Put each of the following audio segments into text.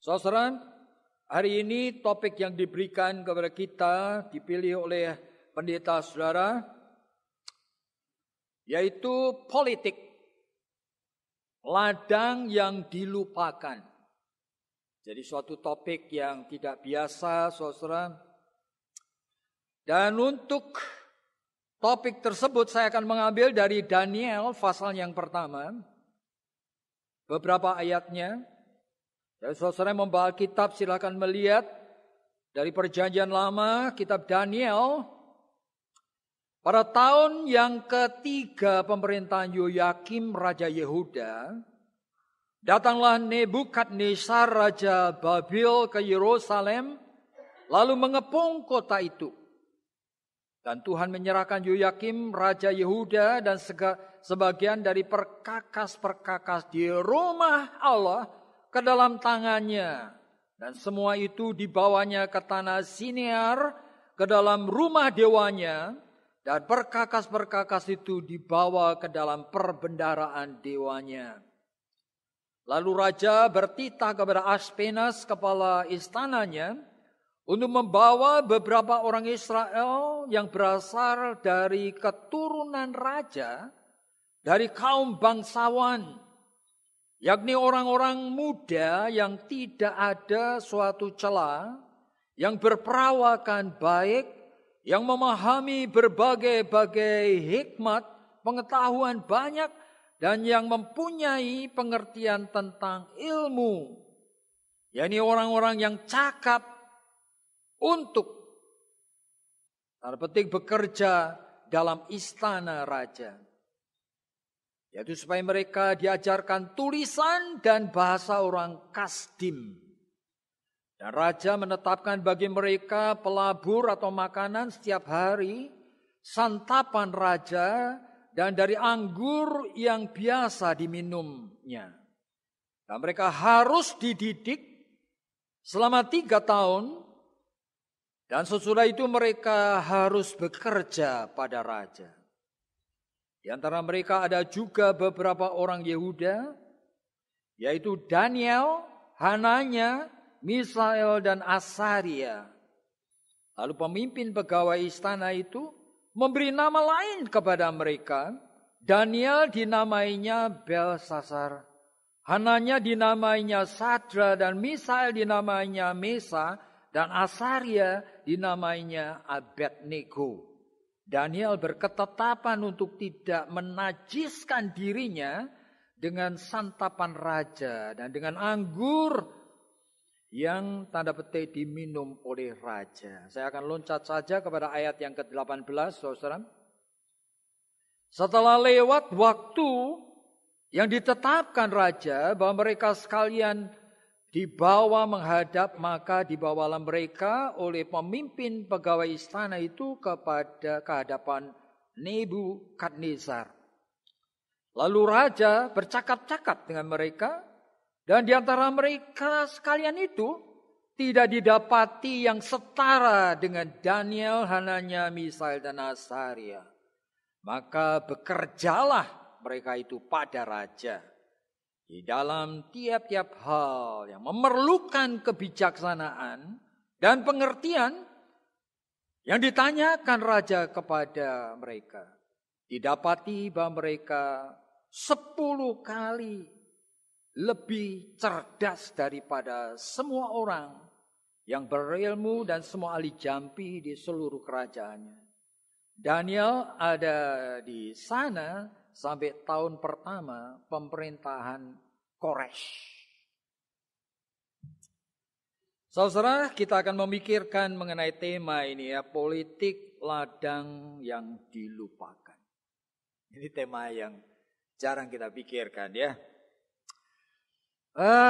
Saudara, hari ini topik yang diberikan kepada kita dipilih oleh pendeta saudara, yaitu politik, ladang yang dilupakan. Jadi suatu topik yang tidak biasa, saudara. Dan untuk topik tersebut saya akan mengambil dari Daniel pasal yang pertama, beberapa ayatnya. Jadi saudara membawa kitab, silakan melihat dari Perjanjian Lama, kitab Daniel. Pada tahun yang ketiga pemerintahan Yoyakim Raja Yehuda, datanglah Nebukadnezar Raja Babil ke Yerusalem, lalu mengepung kota itu. Dan Tuhan menyerahkan Yoyakim Raja Yehuda dan sebagian dari perkakas-perkakas di rumah Allah ke dalam tangannya. Dan semua itu dibawanya ke tanah Sinear, ke dalam rumah dewanya. Dan perkakas-perkakas itu dibawa ke dalam perbendaraan dewanya. Lalu raja bertitah kepada Aspenas, kepala istananya, untuk membawa beberapa orang Israel yang berasal dari keturunan raja, dari kaum bangsawan, yakni orang-orang muda yang tidak ada suatu celah, yang berperawakan baik, yang memahami berbagai-bagai hikmat, pengetahuan banyak, dan yang mempunyai pengertian tentang ilmu, yakni orang-orang yang cakap untuk tanda petik bekerja dalam istana raja. Yaitu supaya mereka diajarkan tulisan dan bahasa orang Kasdim. Dan raja menetapkan bagi mereka pelabur atau makanan setiap hari, santapan raja, dan dari anggur yang biasa diminumnya. Dan mereka harus dididik selama 3 tahun. Dan sesudah itu mereka harus bekerja pada raja. Di antara mereka ada juga beberapa orang Yehuda, yaitu Daniel, Hananya, Misael, dan Asaria. Lalu pemimpin pegawai istana itu memberi nama lain kepada mereka. Daniel dinamainya Belsasar, Hananya dinamainya Sadra, dan Misael dinamainya Mesa, dan Asaria dinamainya Abednego. Daniel berketetapan untuk tidak menajiskan dirinya dengan santapan raja dan dengan anggur yang tanda petik diminum oleh raja. Saya akan loncat saja kepada ayat yang ke-18, saudara. Setelah lewat waktu yang ditetapkan raja bahwa mereka sekalian dibawa menghadap, maka dibawalah mereka oleh pemimpin pegawai istana itu kepada kehadapan Nebukadnezar. Lalu raja bercakap-cakap dengan mereka, dan di antara mereka sekalian itu tidak didapati yang setara dengan Daniel, Hananya, Misael, dan Asaria. Maka bekerjalah mereka itu pada raja di dalam tiap-tiap hal yang memerlukan kebijaksanaan dan pengertian yang ditanyakan raja kepada mereka. Didapati bahwa mereka 10 kali lebih cerdas daripada semua orang yang berilmu dan semua ahli jampi di seluruh kerajaannya. Daniel ada di sana sampai tahun pertama pemerintahan Koresh. Saudara, kita akan memikirkan mengenai tema ini ya, politik ladang yang dilupakan. Ini tema yang jarang kita pikirkan ya.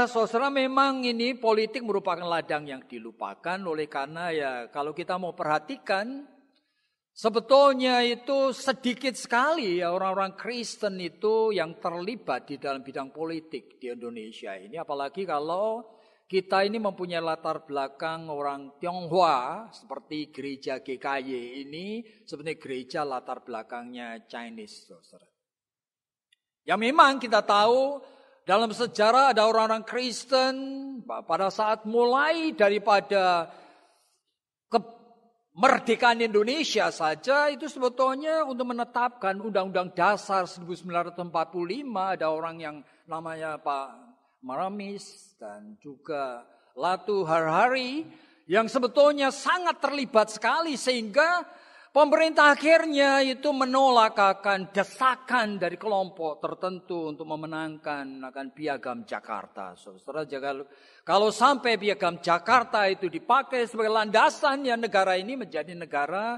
Saudara, memang ini politik merupakan ladang yang dilupakan, oleh karena ya kalau kita mau perhatikan, sebetulnya itu sedikit sekali ya orang-orang Kristen itu yang terlibat di dalam bidang politik di Indonesia ini. Apalagi kalau kita ini mempunyai latar belakang orang Tionghoa seperti gereja GKY ini, sebenarnya gereja latar belakangnya Chinese, saudara. Ya memang kita tahu dalam sejarah ada orang-orang Kristen pada saat mulai daripada kemerdekaan Indonesia saja itu sebetulnya untuk menetapkan Undang-Undang Dasar 1945 ada orang yang namanya Pak Maramis dan juga Latu Harhari yang sebetulnya sangat terlibat sekali sehingga pemerintah akhirnya itu menolak akan desakan dari kelompok tertentu untuk memenangkan akan Piagam Jakarta. Saudara, kalau sampai Piagam Jakarta itu dipakai sebagai landasan, ya negara ini menjadi negara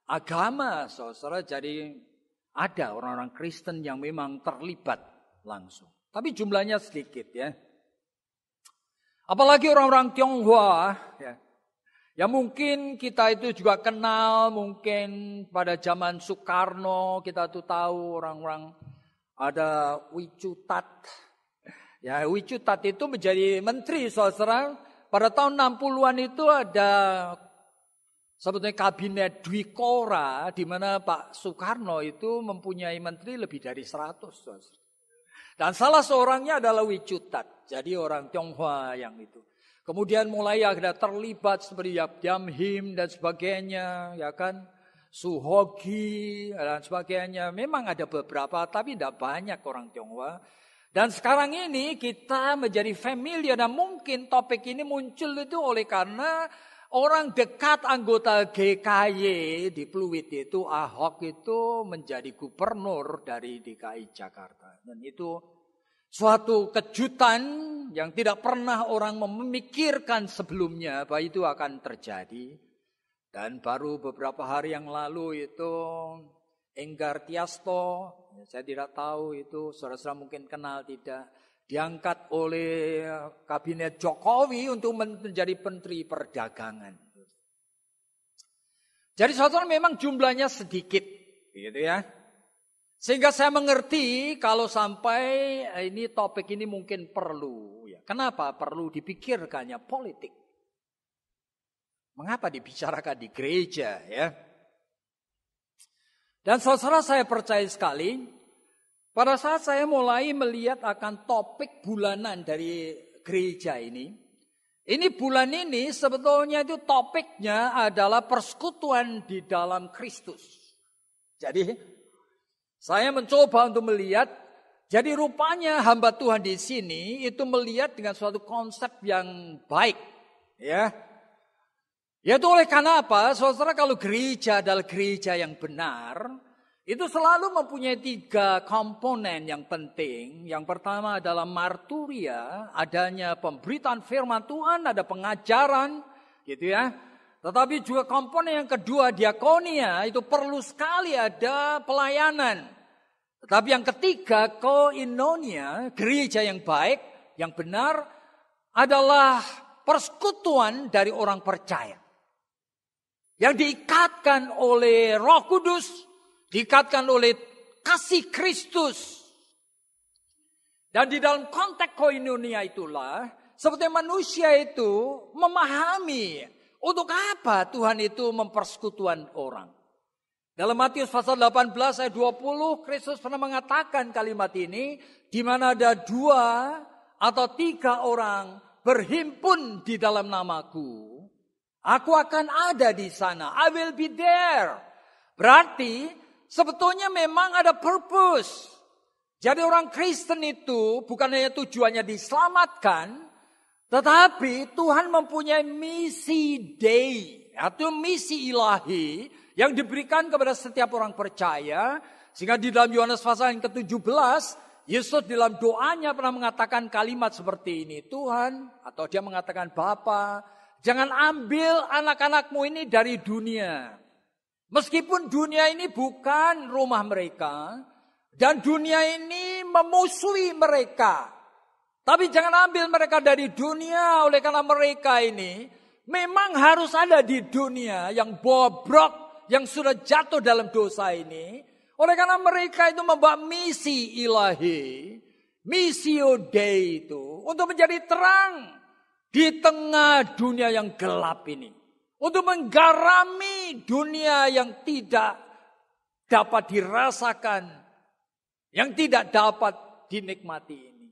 agama. Saudara, jadi ada orang-orang Kristen yang memang terlibat langsung. Tapi jumlahnya sedikit ya. Apalagi orang-orang Tionghoa ya. Ya mungkin kita itu juga kenal, mungkin pada zaman Soekarno kita tuh tahu orang-orang ada Wicutat. Ya Wicutat itu menjadi menteri saudara. Pada tahun 60-an itu ada sebetulnya kabinet Dwikora di mana Pak Soekarno itu mempunyai menteri lebih dari 100 saudara. Dan salah seorangnya adalah Wicutat. Jadi orang Tionghoa yang itu. Kemudian mulai ada terlibat seperti Yap Diam Him dan sebagainya, ya kan, Suhogi dan sebagainya. Memang ada beberapa, tapi tidak banyak orang Tionghoa. Dan sekarang ini kita menjadi familiar dan mungkin topik ini muncul itu oleh karena orang dekat anggota GKY di Pluit itu Ahok itu menjadi gubernur dari DKI Jakarta. Dan itu suatu kejutan yang tidak pernah orang memikirkan sebelumnya bahwa itu akan terjadi. Dan baru beberapa hari yang lalu itu Enggar Tiasto, saya tidak tahu itu saudara-saudara mungkin kenal tidak, diangkat oleh kabinet Jokowi untuk menjadi Menteri Perdagangan. Jadi saudara memang jumlahnya sedikit, gitu ya. Sehingga saya mengerti kalau sampai ini topik ini mungkin perlu. Ya. Kenapa perlu dipikirkannya politik? Mengapa dibicarakan di gereja ya? Dan saudara saya percaya sekali, pada saat saya mulai melihat akan topik bulanan dari gereja ini bulan ini sebetulnya itu topiknya adalah persekutuan di dalam Kristus. Jadi saya mencoba untuk melihat, jadi rupanya hamba Tuhan di sini itu melihat dengan suatu konsep yang baik, ya. Yaitu oleh karena apa? Saudara, kalau gereja adalah gereja yang benar, itu selalu mempunyai 3 komponen yang penting. Yang pertama adalah marturia, adanya pemberitaan firman Tuhan, ada pengajaran, gitu ya. Tetapi juga komponen yang kedua, diakonia, itu perlu sekali ada pelayanan. Tetapi yang ketiga, koinonia, gereja yang baik, yang benar, adalah persekutuan dari orang percaya. Yang diikatkan oleh Roh Kudus, diikatkan oleh kasih Kristus. Dan di dalam konteks koinonia itulah, seperti manusia itu memahami untuk apa Tuhan itu mempersekutuan orang. Dalam Matius pasal 18 ayat 20, Kristus pernah mengatakan kalimat ini, di mana ada 2 atau 3 orang berhimpun di dalam namaku, aku akan ada di sana. I will be there. Berarti sebetulnya memang ada purpose. Jadi orang Kristen itu bukan hanya tujuannya diselamatkan, tetapi Tuhan mempunyai misi Dei atau misi ilahi yang diberikan kepada setiap orang percaya. Sehingga di dalam Yohanes pasal yang ke-17, Yesus dalam doanya pernah mengatakan kalimat seperti ini. Tuhan, atau dia mengatakan Bapa, jangan ambil anak-anakmu ini dari dunia. Meskipun dunia ini bukan rumah mereka, dan dunia ini memusuhi mereka. Tapi jangan ambil mereka dari dunia, oleh karena mereka ini memang harus ada di dunia yang bobrok, yang sudah jatuh dalam dosa ini. Oleh karena mereka itu membawa misi ilahi, missio Dei itu, untuk menjadi terang di tengah dunia yang gelap ini. Untuk menggarami dunia yang tidak dapat dirasakan, yang tidak dapat dinikmati ini.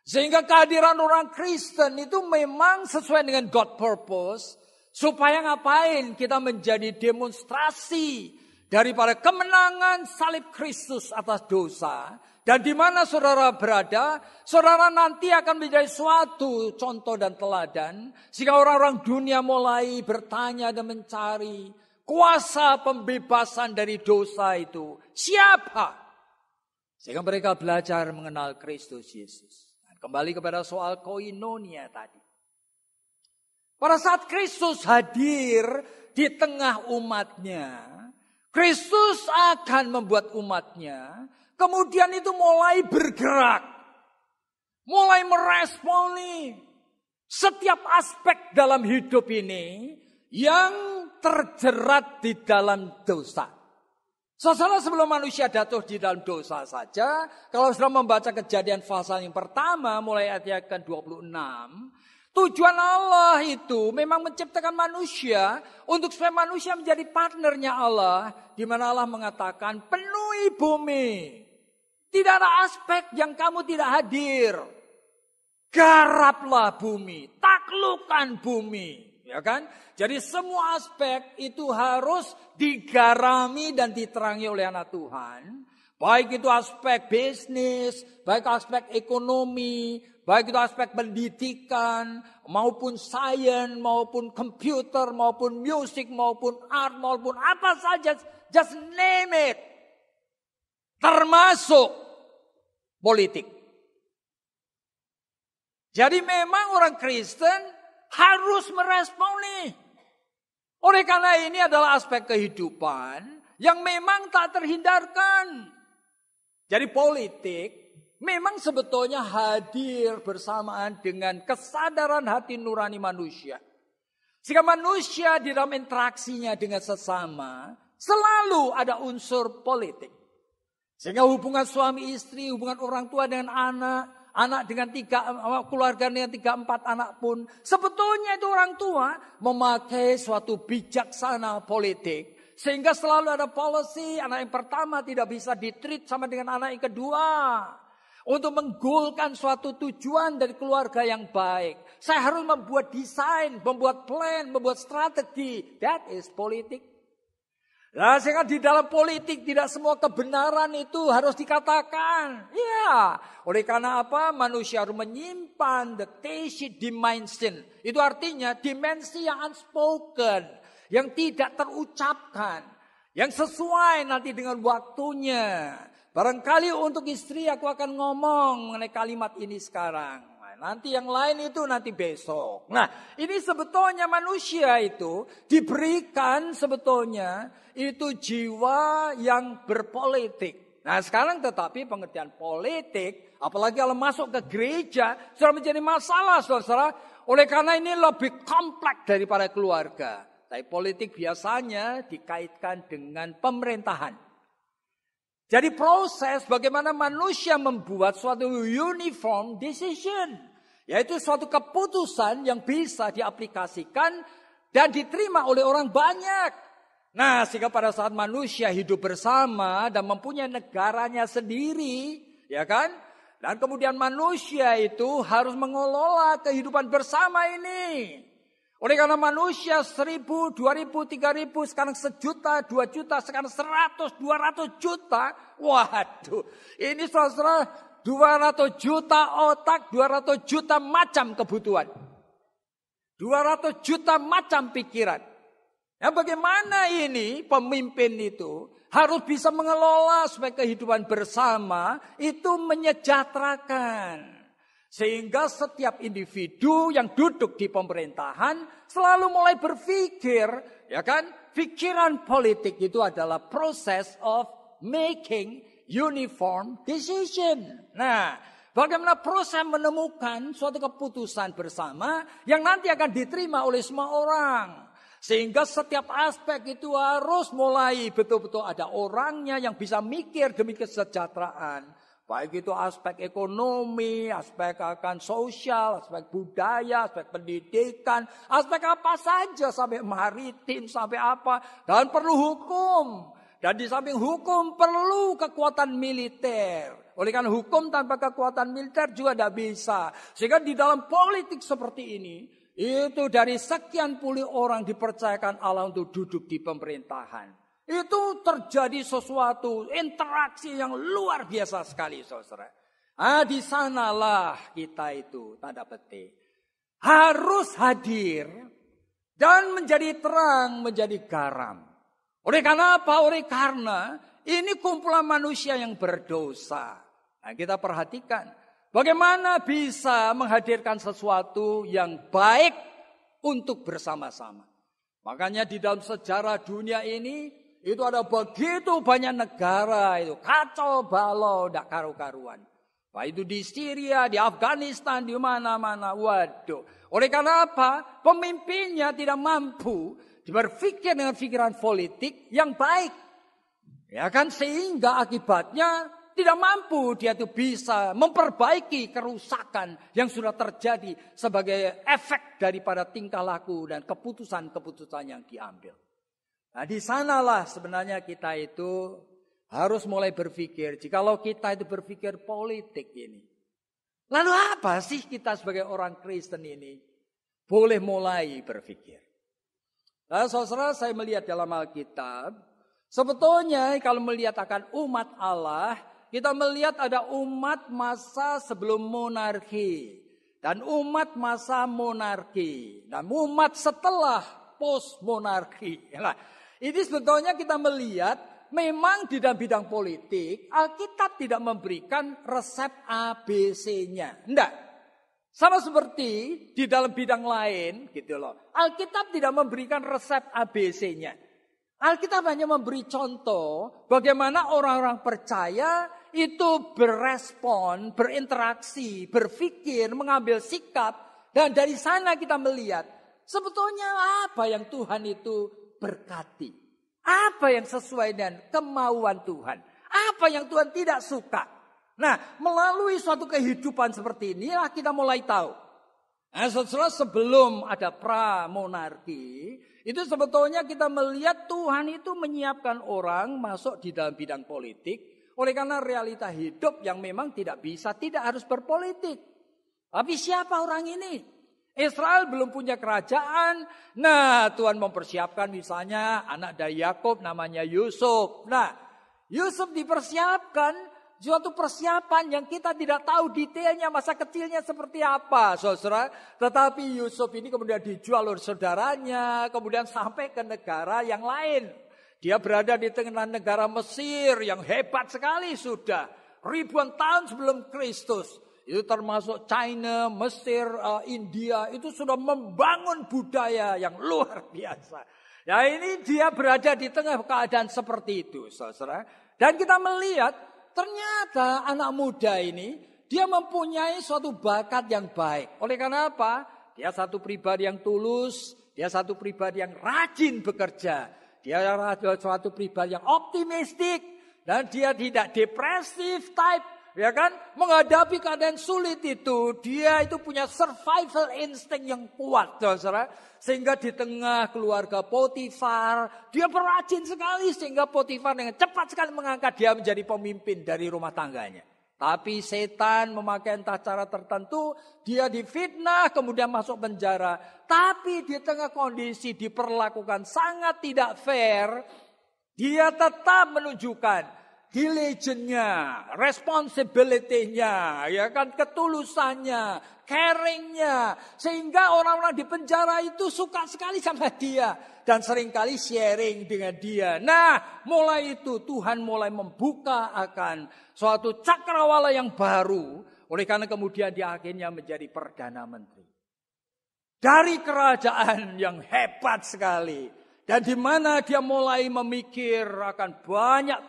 Sehingga kehadiran orang Kristen itu memang sesuai dengan God purpose. Supaya ngapain? Kita menjadi demonstrasi daripada kemenangan salib Kristus atas dosa. Dan di mana saudara berada, saudara nanti akan menjadi suatu contoh dan teladan. Sehingga orang-orang dunia mulai bertanya dan mencari kuasa pembebasan dari dosa itu. Siapa? Sehingga mereka belajar mengenal Kristus Yesus. Kembali kepada soal koinonia tadi. Pada saat Kristus hadir di tengah umatnya, Kristus akan membuat umatnya, kemudian itu mulai bergerak. Mulai meresponi setiap aspek dalam hidup ini yang terjerat di dalam dosa. Saudara, sebelum manusia jatuh di dalam dosa saja, kalau sudah membaca Kejadian pasal yang pertama mulai ayat ke-26, tujuan Allah itu memang menciptakan manusia untuk supaya manusia menjadi partnernya Allah, di mana Allah mengatakan penuhi bumi. Tidak ada aspek yang kamu tidak hadir. Garaplah bumi, taklukkan bumi. Ya kan? Jadi semua aspek itu harus digarami dan diterangi oleh anak Tuhan. Baik itu aspek bisnis, baik aspek ekonomi, baik itu aspek pendidikan, maupun sains, maupun komputer, maupun musik, maupun art, maupun apa saja. Just name it. Termasuk politik. Jadi memang orang Kristen harus meresponi. Oleh karena ini adalah aspek kehidupan yang memang tak terhindarkan. Jadi politik memang sebetulnya hadir bersamaan dengan kesadaran hati nurani manusia. Jika manusia di dalam interaksinya dengan sesama selalu ada unsur politik. Sehingga hubungan suami istri, hubungan orang tua dengan anak, anak dengan keluarga dengan 3-4 anak pun. Sebetulnya itu orang tua memakai suatu bijaksana politik. Sehingga selalu ada policy, anak yang pertama tidak bisa ditreat sama dengan anak yang kedua. Untuk menggolkan suatu tujuan dari keluarga yang baik. Saya harus membuat desain, membuat plan, membuat strategi. That is politik. Nah, sehingga di dalam politik tidak semua kebenaran itu harus dikatakan. Ya, oleh karena apa? Manusia harus menyimpan the tacit dimension. Itu artinya dimensi yang unspoken, yang tidak terucapkan, yang sesuai nanti dengan waktunya. Barangkali untuk istri aku akan ngomong mengenai kalimat ini sekarang. Nanti yang lain itu nanti besok. Nah, ini sebetulnya manusia itu diberikan sebetulnya itu jiwa yang berpolitik. Nah, sekarang tetapi pengertian politik, apalagi kalau masuk ke gereja, sudah menjadi masalah, saudara. Oleh karena ini lebih kompleks daripada keluarga. Tapi politik biasanya dikaitkan dengan pemerintahan. Jadi proses bagaimana manusia membuat suatu uniform decision. Yaitu suatu keputusan yang bisa diaplikasikan dan diterima oleh orang banyak. Nah, sehingga pada saat manusia hidup bersama dan mempunyai negaranya sendiri, ya kan? Dan kemudian manusia itu harus mengelola kehidupan bersama ini. Oleh karena manusia 1.000, 2.000, 3.000, sekarang 1.000.000, 2 juta, sekarang 100, 200 juta. Waduh, ini saudara 200 juta otak, 200 juta macam kebutuhan. 200 juta macam pikiran. Nah, bagaimana ini pemimpin itu harus bisa mengelola supaya kehidupan bersama itu menyejahterakan. Sehingga setiap individu yang duduk di pemerintahan selalu mulai berpikir, ya kan? Pikiran politik itu adalah proses of making uniform decision. Nah, bagaimana proses menemukan suatu keputusan bersama yang nanti akan diterima oleh semua orang. Sehingga setiap aspek itu harus mulai betul-betul ada orangnya yang bisa mikir demi kesejahteraan. Baik itu aspek ekonomi, aspek akan sosial, aspek budaya, aspek pendidikan, aspek apa saja sampai maritim, sampai apa. Dan perlu hukum. Dan di samping hukum perlu kekuatan militer. Oleh karena hukum tanpa kekuatan militer juga tidak bisa. Sehingga di dalam politik seperti ini, itu dari sekian puluh orang dipercayakan Allah untuk duduk di pemerintahan. Itu terjadi sesuatu interaksi yang luar biasa sekali, saudara. Di sanalah kita itu, tanda petik, harus hadir dan menjadi terang, menjadi garam. Oleh karena apa? Oleh karena ini kumpulan manusia yang berdosa. Nah, kita perhatikan bagaimana bisa menghadirkan sesuatu yang baik untuk bersama-sama. Makanya di dalam sejarah dunia ini itu ada begitu banyak negara itu kacau balau, tidak karu-karuan. Baik itu di Syria, di Afghanistan, di mana-mana. Waduh. Oleh karena apa? Pemimpinnya tidak mampu berpikir dengan pikiran politik yang baik. Ya kan, sehingga akibatnya tidak mampu dia itu bisa memperbaiki kerusakan yang sudah terjadi sebagai efek daripada tingkah laku dan keputusan-keputusan yang diambil. Nah, di sanalah sebenarnya kita itu harus mulai berpikir. Jikalau kita itu berpikir politik ini, lalu apa sih kita sebagai orang Kristen ini boleh mulai berpikir? Nah, saudara, saya melihat dalam Alkitab, sebetulnya kalau melihat akan umat Allah, kita melihat ada umat masa sebelum monarki dan umat masa monarki dan umat setelah post monarki. Nah, ini sebetulnya kita melihat memang di dalam bidang politik Alkitab tidak memberikan resep ABC-nya. Enggak. Sama seperti di dalam bidang lain gitu loh. Alkitab tidak memberikan resep ABC-nya. Alkitab hanya memberi contoh bagaimana orang-orang percaya itu berespon, berinteraksi, berpikir, mengambil sikap. Dan dari sana kita melihat sebetulnya apa yang Tuhan itu berkati. Apa yang sesuai dengan kemauan Tuhan. Apa yang Tuhan tidak suka. Nah, melalui suatu kehidupan seperti inilah kita mulai tahu. Nah, setelah sebelum ada pra-monarki, itu sebetulnya kita melihat Tuhan itu menyiapkan orang masuk di dalam bidang politik. Oleh karena realita hidup yang memang tidak harus berpolitik. Tapi siapa orang ini? Israel belum punya kerajaan. Nah, Tuhan mempersiapkan misalnya anak dari Yakub namanya Yusuf. Nah, Yusuf dipersiapkan. Suatu persiapan yang kita tidak tahu detailnya masa kecilnya seperti apa, saudara. Tetapi Yusuf ini kemudian dijual oleh saudaranya, kemudian sampai ke negara yang lain. Dia berada di tengah negara Mesir yang hebat sekali sudah. Ribuan tahun sebelum Kristus. Itu termasuk China, Mesir, India. Itu sudah membangun budaya yang luar biasa. Ya, ini dia berada di tengah keadaan seperti itu, saudara. Dan kita melihat ternyata anak muda ini dia mempunyai suatu bakat yang baik. Oleh karena apa? Dia satu pribadi yang tulus, dia satu pribadi yang rajin bekerja, dia suatu pribadi yang optimistik dan dia tidak depresif type, ya kan? Menghadapi keadaan sulit itu, dia itu punya survival instinct yang kuat, saudara. Sehingga di tengah keluarga Potifar, dia berajin sekali sehingga Potifar dengan cepat sekali mengangkat dia menjadi pemimpin dari rumah tangganya. Tapi setan memakai entah cara tertentu, dia difitnah kemudian masuk penjara. Tapi di tengah kondisi diperlakukan sangat tidak fair, dia tetap menunjukkan diligence-nya, responsibility-nya, ya kan, ketulusannya, caring-nya, sehingga orang-orang di penjara itu suka sekali sama dia dan seringkali sharing dengan dia. Nah, mulai itu Tuhan mulai membuka akan suatu cakrawala yang baru, oleh karena kemudian dia akhirnya menjadi perdana menteri. Dari kerajaan yang hebat sekali dan di mana dia mulai memikir akan banyak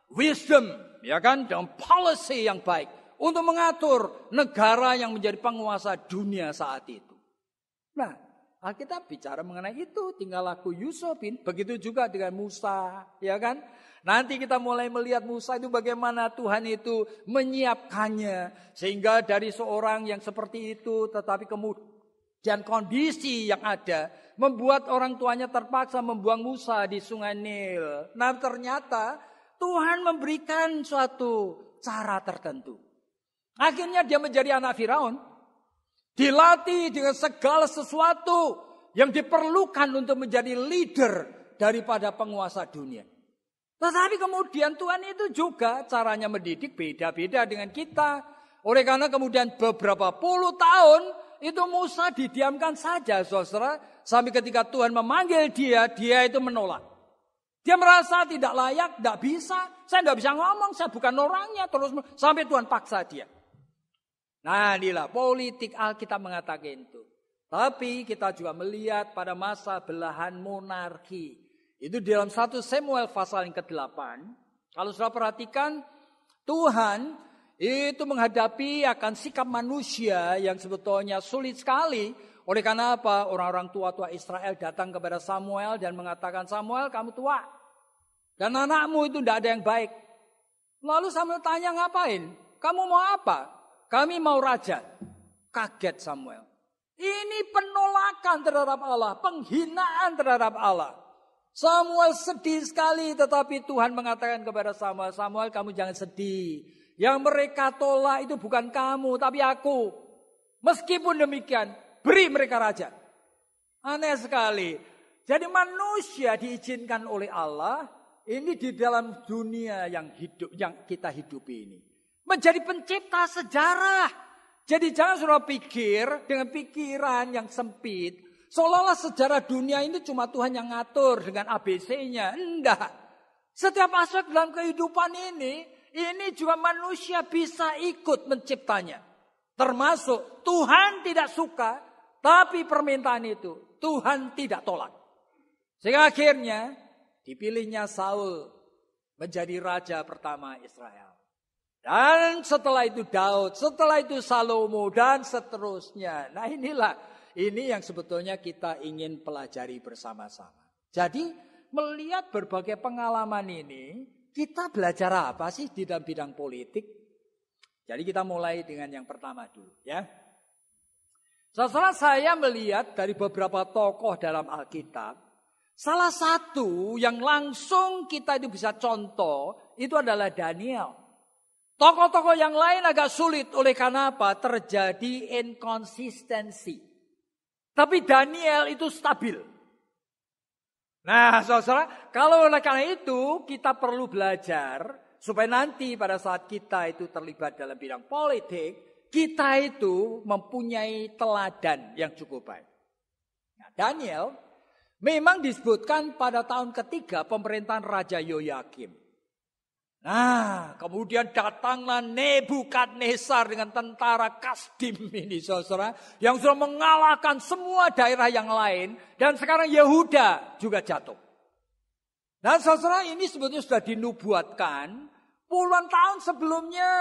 wisdom, ya kan, dan policy yang baik untuk mengatur negara yang menjadi penguasa dunia saat itu. Nah, Alkitab bicara mengenai itu, tinggal laku Yusufin, begitu juga dengan Musa, ya kan? Nanti kita mulai melihat Musa itu bagaimana Tuhan itu menyiapkannya sehingga dari seorang yang seperti itu, tetapi kemudian kondisi yang ada membuat orang tuanya terpaksa membuang Musa di Sungai Nil. Nah, ternyata Tuhan memberikan suatu cara tertentu. Akhirnya dia menjadi anak Firaun. Dilatih dengan segala sesuatu yang diperlukan untuk menjadi leader daripada penguasa dunia. Tetapi kemudian Tuhan itu juga caranya mendidik beda-beda dengan kita. Oleh karena kemudian beberapa puluh tahun itu Musa didiamkan saja, saudara. Sampai ketika Tuhan memanggil dia itu menolak. Dia merasa tidak layak, tidak bisa. Saya tidak bisa ngomong, saya bukan orangnya. Terus sampai Tuhan paksa dia. Nah inilah politik Alkitab mengatakan itu. Tapi kita juga melihat pada masa belahan monarki. Itu di dalam 1 Samuel pasal yang ke-8. Kalau sudah perhatikan, Tuhan itu menghadapi akan sikap manusia yang sebetulnya sulit sekali. Oleh karena apa? Orang-orang tua-tua Israel datang kepada Samuel dan mengatakan, Samuel kamu tua. Dan anakmu itu tidak ada yang baik. Lalu Samuel tanya, ngapain? Kamu mau apa? Kami mau raja. Kaget Samuel. Ini penolakan terhadap Allah. Penghinaan terhadap Allah. Samuel sedih sekali. Tetapi Tuhan mengatakan kepada Samuel, Samuel kamu jangan sedih. Yang mereka tolak itu bukan kamu, tapi aku. Meskipun demikian, beri mereka raja. Aneh sekali. Jadi manusia diizinkan oleh Allah. Ini di dalam dunia yang kita hidupi ini. Menjadi pencipta sejarah. Jadi jangan saudara pikir dengan pikiran yang sempit. Seolah-olah sejarah dunia ini cuma Tuhan yang ngatur dengan ABC-nya. Enggak. Setiap aspek dalam kehidupan ini juga manusia bisa ikut menciptanya. Termasuk Tuhan tidak suka, tapi permintaan itu Tuhan tidak tolak. Sehingga akhirnya dipilihnya Saul menjadi raja pertama Israel. Dan setelah itu Daud, setelah itu Salomo dan seterusnya. Nah ini yang sebetulnya kita ingin pelajari bersama-sama. Jadi melihat berbagai pengalaman ini, kita belajar apa sih di dalam bidang politik? Jadi kita mulai dengan yang pertama dulu ya. Setelah saya melihat dari beberapa tokoh dalam Alkitab, salah satu yang langsung kita itu bisa contoh, itu adalah Daniel. Tokoh-tokoh yang lain agak sulit oleh karena apa? Terjadi inkonsistensi. Tapi Daniel itu stabil. Nah saudara, kalau oleh karena itu kita perlu belajar supaya nanti pada saat kita itu terlibat dalam bidang politik, kita itu mempunyai teladan yang cukup baik. Nah Daniel memang disebutkan pada tahun ketiga pemerintahan Raja Yoyakim. Nah, kemudian datanglah Nebukadnezar dengan tentara Kasdim ini, saudara, yang sudah mengalahkan semua daerah yang lain, dan sekarang Yehuda juga jatuh. Dan saudara, ini sebetulnya sudah dinubuatkan puluhan tahun sebelumnya.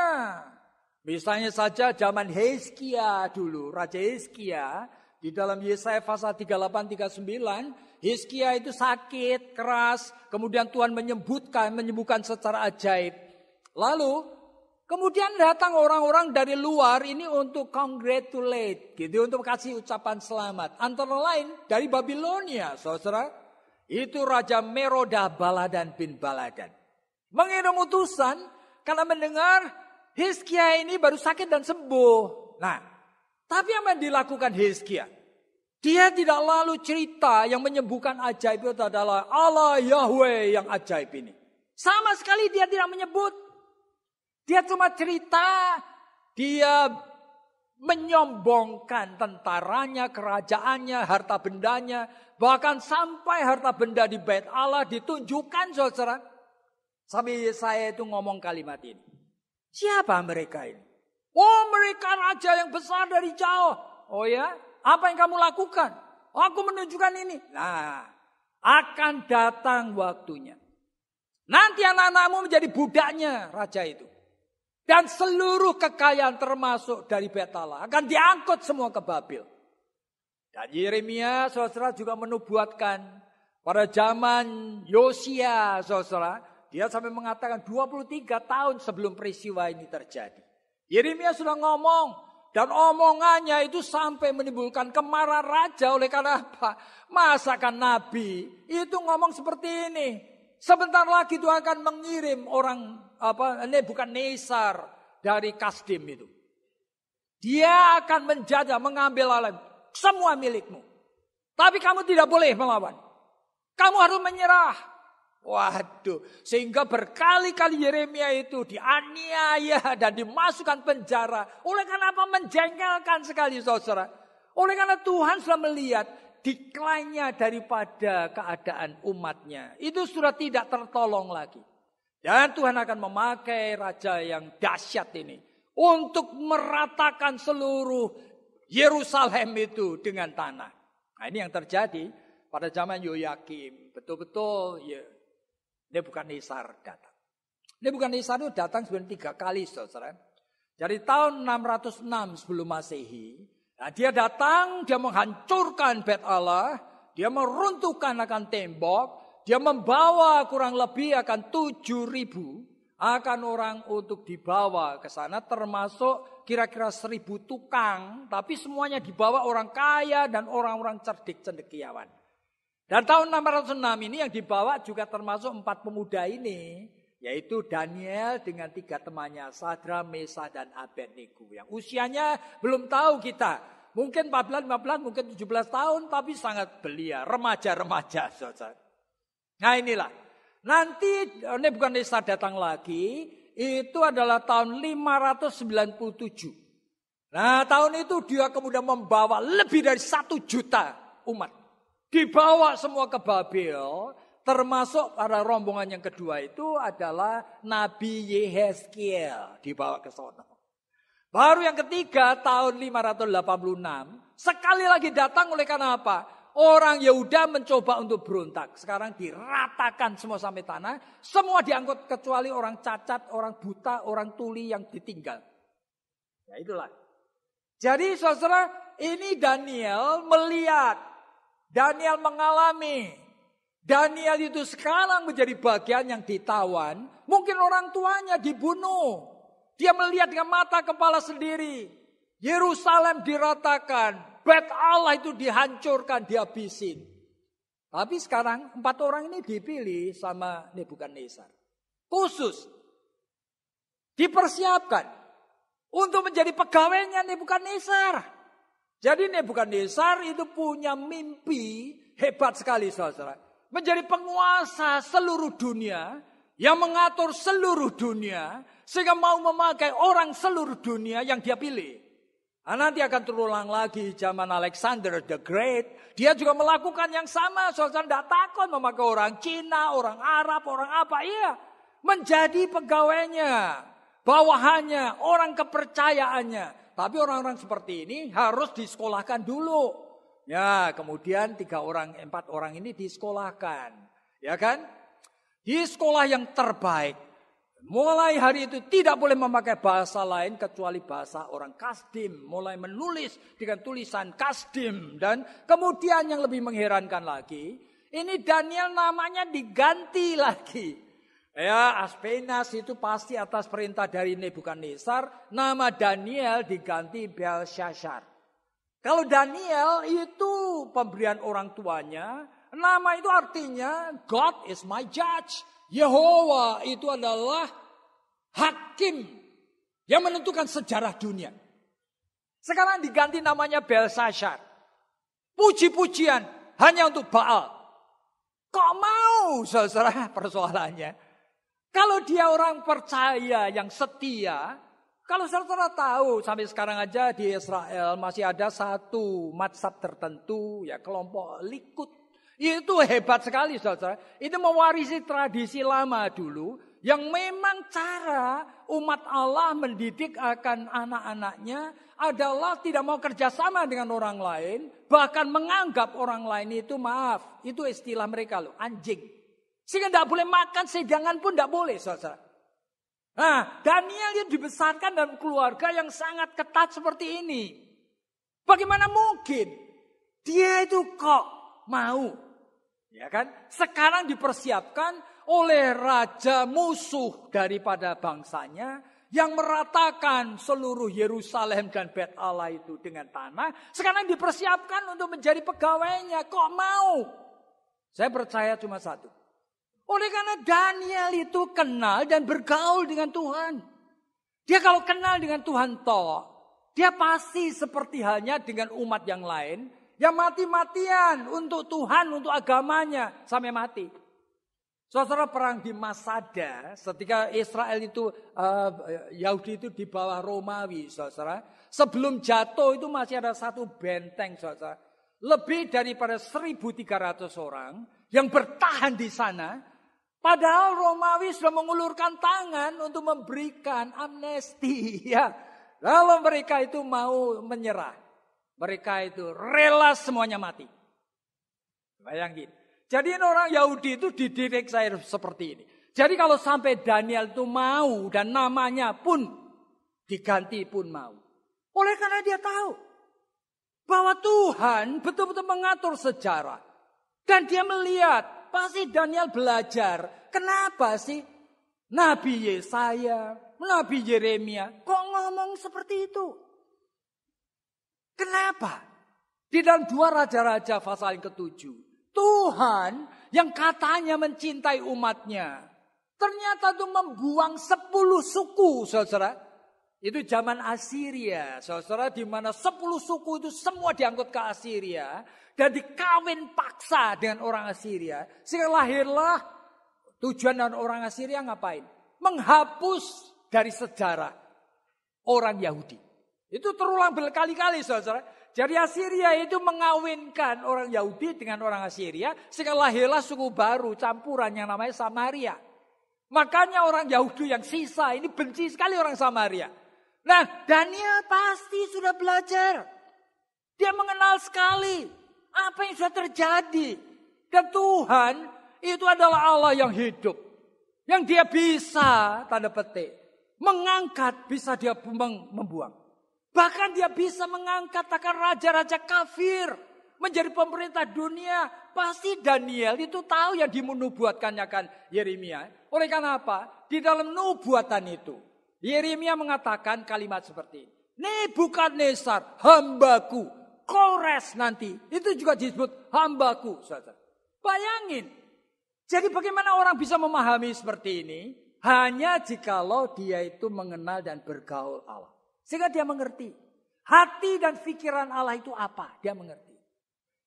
Misalnya saja zaman Hizkia dulu, Raja Hizkia, di dalam Yesaya pasal 38-39, Hizkia itu sakit, keras. Kemudian Tuhan menyembuhkan secara ajaib. Lalu kemudian datang orang-orang dari luar ini untuk congratulate, gitu, untuk kasih ucapan selamat. Antara lain dari Babilonia, saudara. Itu Raja Merodah Baladan bin Baladan. Mengirim utusan karena mendengar Hizkia ini baru sakit dan sembuh. Nah, tapi apa yang dilakukan Hizkia? Dia tidak lalu cerita yang menyembuhkan ajaib itu adalah Allah Yahweh yang ajaib ini. Sama sekali dia tidak menyebut. Dia cuma cerita, dia menyombongkan tentaranya, kerajaannya, harta bendanya. Bahkan sampai harta benda di Bait Allah ditunjukkan, saudara. Sampai saya itu ngomong kalimat ini. Siapa mereka ini? Oh, mereka raja yang besar dari jauh. Oh ya? Apa yang kamu lakukan? Aku menunjukkan ini. Nah, akan datang waktunya. Nanti anak-anakmu menjadi budaknya raja itu. Dan seluruh kekayaan termasuk dari Bait Allah akan diangkut semua ke Babil. Dan Yeremia, saudara, juga menubuatkan pada zaman Yosia, saudara. Dia sampai mengatakan 23 tahun sebelum peristiwa ini terjadi. Yeremia sudah ngomong. Dan omongannya itu sampai menimbulkan kemarahan raja. Oleh karena apa? Masakan nabi itu ngomong seperti ini. Sebentar lagi Tuhan akan mengirim orang Nebukadnezar dari Kasdim itu. Dia akan menjajah, mengambil alih semua milikmu. Tapi kamu tidak boleh melawan. Kamu harus menyerah. Waduh, sehingga berkali-kali Yeremia itu dianiaya dan dimasukkan penjara. Oleh karena apa? Menjengkelkan sekali saudara. Oleh karena Tuhan sudah melihat decline-nya daripada keadaan umatnya. Itu sudah tidak tertolong lagi. Dan Tuhan akan memakai raja yang dahsyat ini untuk meratakan seluruh Yerusalem itu dengan tanah. Nah, ini yang terjadi pada zaman Yoyakim. Betul-betul ya, Nebukadnezar datang. Nebukadnezar itu datang sebenarnya 3 kali, saudara. Dari tahun 606 sebelum Masehi. Nah, dia datang, dia menghancurkan Bait Allah, dia meruntuhkan akan tembok, dia membawa kurang lebih akan 7.000 akan orang untuk dibawa ke sana, termasuk kira-kira 1.000 tukang, tapi semuanya dibawa orang kaya dan orang-orang cerdik cendekiawan. Dan tahun 606 ini yang dibawa juga termasuk 4 pemuda ini, yaitu Daniel dengan 3 temannya, Sadra, Mesa, dan Abednego. Yang usianya belum tahu kita. Mungkin 14, 15, mungkin 17 tahun, tapi sangat belia. Remaja-remaja. Nah inilah. Nanti Nebukadnezar datang lagi, itu adalah tahun 597. Nah tahun itu dia kemudian membawa lebih dari 1 juta umat. Dibawa semua ke Babel. Termasuk pada rombongan yang kedua itu adalah Nabi Yehezkiel dibawa ke sana. Baru yang ketiga tahun 586 sekali lagi datang oleh karena apa? Orang Yehuda mencoba untuk berontak. Sekarang diratakan semua sampai tanah. Semua diangkut kecuali orang cacat, orang buta, orang tuli yang ditinggal. Ya itulah. Jadi saudara ini Daniel melihat. Daniel mengalami. Daniel itu sekarang menjadi bagian yang ditawan. Mungkin orang tuanya dibunuh. Dia melihat dengan mata kepala sendiri. Yerusalem diratakan. Bait Allah itu dihancurkan, dihabisin. Tapi sekarang 4 orang ini dipilih sama Nebukadnezar. Khusus. Dipersiapkan. Untuk menjadi pegawainya Nebukadnezar. Jadi Nebukadnezar itu punya mimpi hebat sekali saudara. Menjadi penguasa seluruh dunia. Yang mengatur seluruh dunia. Sehingga mau memakai orang seluruh dunia yang dia pilih. Nah, nanti akan terulang lagi zaman Alexander the Great. Dia juga melakukan yang sama. Saudara tidak takut memakai orang Cina, orang Arab, orang apa. Iya. Menjadi pegawainya. Bawahannya, orang kepercayaannya. Tapi orang-orang seperti ini harus disekolahkan dulu. Ya, kemudian 4 orang ini disekolahkan. Ya kan? Di sekolah yang terbaik. Mulai hari itu tidak boleh memakai bahasa lain kecuali bahasa orang Kasdim. Mulai menulis dengan tulisan Kasdim. Dan kemudian yang lebih mengherankan lagi. Ini Daniel namanya diganti lagi. Ya, Aspenas itu pasti atas perintah dari Nebukadnezar. Nama Daniel diganti Belshazzar. Kalau Daniel itu pemberian orang tuanya, nama itu artinya God is my judge. Yehova itu adalah hakim yang menentukan sejarah dunia. Sekarang diganti namanya Belshazzar. Puji-pujian hanya untuk Baal. Kok mau saudara persoalannya? Kalau dia orang percaya yang setia. Kalau saudara tahu sampai sekarang aja di Israel masih ada satu mazhab tertentu ya kelompok Likud. Itu hebat sekali saudara. Itu mewarisi tradisi lama dulu yang memang cara umat Allah mendidik akan anak-anaknya adalah tidak mau kerjasama dengan orang lain. Bahkan menganggap orang lain itu maaf. Itu istilah mereka loh, anjing. Sehingga tidak boleh makan sedangan pun tidak boleh saudara. Nah, Daniel itu dibesarkan dalam keluarga yang sangat ketat seperti ini. Bagaimana mungkin dia itu kok mau? Ya kan? Sekarang dipersiapkan oleh raja musuh daripada bangsanya yang meratakan seluruh Yerusalem dan Bait Allah itu dengan tanah. Sekarang dipersiapkan untuk menjadi pegawainya. Kok mau? Saya percaya cuma satu. Oleh karena Daniel itu kenal dan bergaul dengan Tuhan. Dia kalau kenal dengan Tuhan dia pasti seperti halnya dengan umat yang lain yang mati-matian untuk Tuhan, untuk agamanya sampai mati. Saudara, perang di Masada, ketika Israel itu Yahudi itu di bawah Romawi, saudara. Sebelum jatuh itu masih ada satu benteng, saudara. Lebih daripada 1.300 orang yang bertahan di sana. Padahal Romawi sudah mengulurkan tangan untuk memberikan amnesti. Ya. Lalu mereka itu mau menyerah. Mereka itu rela semuanya mati. Bayangin. Jadi orang Yahudi itu dididik saya seperti ini. Jadi kalau sampai Daniel itu mau dan namanya pun diganti pun mau. Oleh karena dia tahu bahwa Tuhan betul-betul mengatur sejarah. Dan dia melihat, pasti Daniel belajar. Kenapa sih Nabi Yesaya, Nabi Yeremia kok ngomong seperti itu? Kenapa? Di dalam 2 Raja-Raja pasal yang ke-7. Tuhan yang katanya mencintai umatnya. Ternyata itu membuang 10 suku, saudara. Itu zaman Assyria, saudara. Di mana 10 suku itu semua diangkut ke Assyria. Dan dikawin paksa dengan orang Assyria. Sehingga lahirlah tujuan dari orang Assyria ngapain? Menghapus dari sejarah orang Yahudi. Itu terulang berkali-kali, saudara. Jadi Assyria itu mengawinkan orang Yahudi dengan orang Assyria. Sehingga lahirlah suku baru campuran yang namanya Samaria. Makanya orang Yahudi yang sisa ini benci sekali orang Samaria. Nah, Daniel pasti sudah belajar. Dia mengenal sekali apa yang sudah terjadi. Dan Tuhan itu adalah Allah yang hidup. Yang dia bisa, tanda petik, mengangkat, bisa dia membuang. Bahkan dia bisa mengangkat akan raja-raja kafir menjadi pemerintah dunia. Pasti Daniel itu tahu yang dinubuatkannya kan Yeremia. Oleh karena apa? Di dalam nubuatan itu, Yeremia mengatakan kalimat seperti ini. Nebukadnezar, hambaku. Kores nanti, itu juga disebut hambaku. Bayangin. Jadi bagaimana orang bisa memahami seperti ini? Hanya jikalau dia itu mengenal dan bergaul Allah. Sehingga dia mengerti. Hati dan pikiran Allah itu apa? Dia mengerti.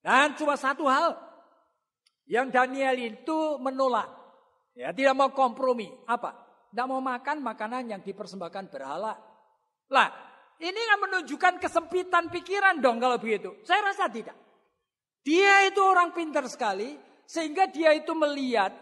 Dan cuma satu hal. Yang Daniel itu menolak. Ya, tidak mau kompromi. Apa? Tidak mau makan makanan yang dipersembahkan berhala. Lah, ini kan menunjukkan kesempitan pikiran dong kalau begitu. Saya rasa tidak. Dia itu orang pintar sekali. Sehingga dia itu melihat.